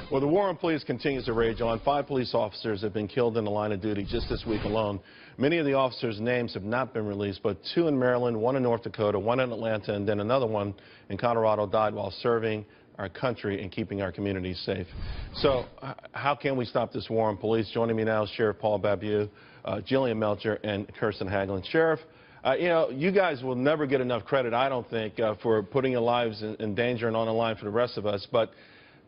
Well, the war on police continues to rage on. 5 police officers have been killed in the line of duty just this week alone. Many of the officers' names have not been released, but 2 in Maryland, 1 in North Dakota, 1 in Atlanta, and then another one in Colorado died while serving our country and keeping our communities safe. So how can we stop this war on police? Joining me now is Sheriff Paul Babu, Jillian Melcher, and Kirsten Hagelin. Sheriff, you know, you guys will never get enough credit, I don't think, for putting your lives in danger and on the line for the rest of us. But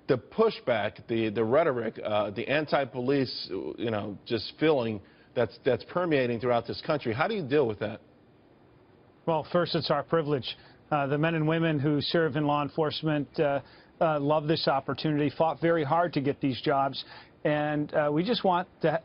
the pushback, the rhetoric, the anti-police, you know, just feeling that's permeating throughout this country. How do you deal with that? Well, first, it's our privilege. The men and women who serve in law enforcement love this opportunity, fought very hard to get these jobs, and we just want to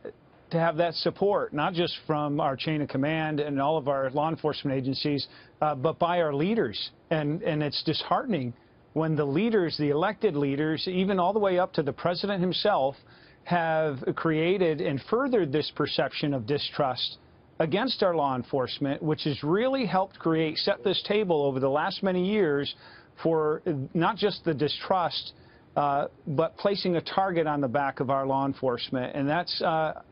have that support, not just from our chain of command and all of our law enforcement agencies, but by our leaders. And it's disheartening when the leaders, the elected leaders, even all the way up to the president himself, have created and furthered this perception of distrust against our law enforcement, which has really helped set this table over the last many years for not just the distrust, but placing a target on the back of our law enforcement. And that's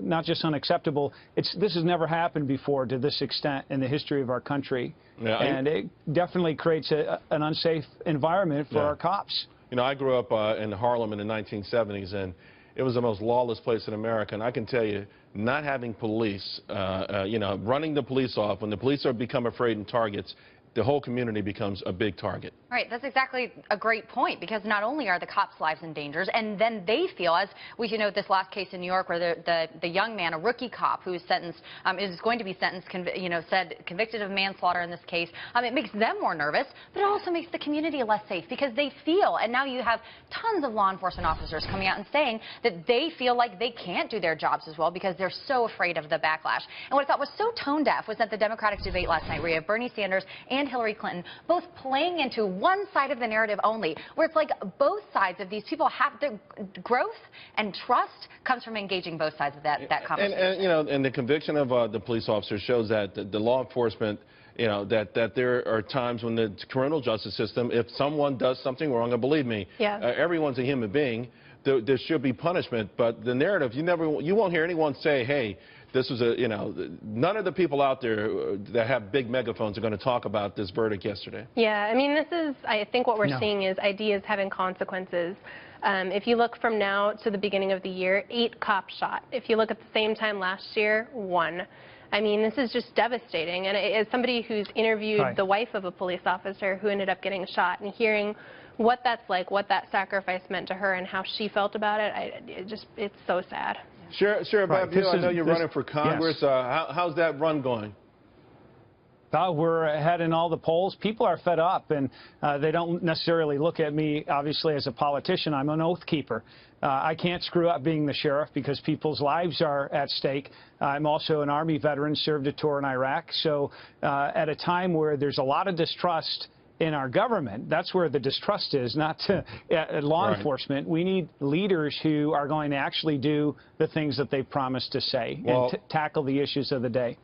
not just unacceptable. This has never happened before to this extent in the history of our country. Yeah, and it definitely creates an unsafe environment for our cops. You know, I grew up in Harlem in the 1970s, and it was the most lawless place in America. And I can tell you, not having police, you know, running the police off, when the police become afraid and targets, the whole community becomes a big target. Right, that's exactly a great point, because not only are the cops' lives in danger, and then they feel, as we know this last case in New York where the young man, a rookie cop who is sentenced, is going to be sentenced, convicted of manslaughter in this case, it makes them more nervous, but it also makes the community less safe, because they feel, and now you have tons of law enforcement officers coming out and saying that they feel like they can't do their jobs as well because they're so afraid of the backlash. And what I thought was so tone deaf was that the Democratic debate last night, where you have Bernie Sanders and Hillary Clinton both playing into one side of the narrative only, where it's like both sides of these people have the growth and trust comes from engaging both sides of that conversation. And you know, and the conviction of the police officer shows that the law enforcement, you know, that there are times when the criminal justice system, if someone does something wrong, and believe me, everyone's a human being, there should be punishment. But the narrative, you won't hear anyone say, hey, this was you know, none of the people out there that have big megaphones are going to talk about this verdict yesterday. Yeah, I mean, I think what we're seeing is ideas having consequences. If you look from now to the beginning of the year, 8 cops shot. If you look at the same time last year, 1. I mean, this is just devastating. And as somebody who's interviewed the wife of a police officer who ended up getting shot, and hearing what that's like, what that sacrifice meant to her and how she felt about it, it's so sad. Sheriff Babu, I know you're running for Congress. Yes. How's that run going? We're ahead in all the polls. People are fed up, and they don't necessarily look at me, obviously, as a politician. I'm an oath keeper. I can't screw up being the sheriff because people's lives are at stake. I'm also an Army veteran, served a tour in Iraq. So at a time where there's a lot of distrust in our government, that's where the distrust is, not to law enforcement. We need leaders who are going to actually do the things that they've promised to say and tackle the issues of the day.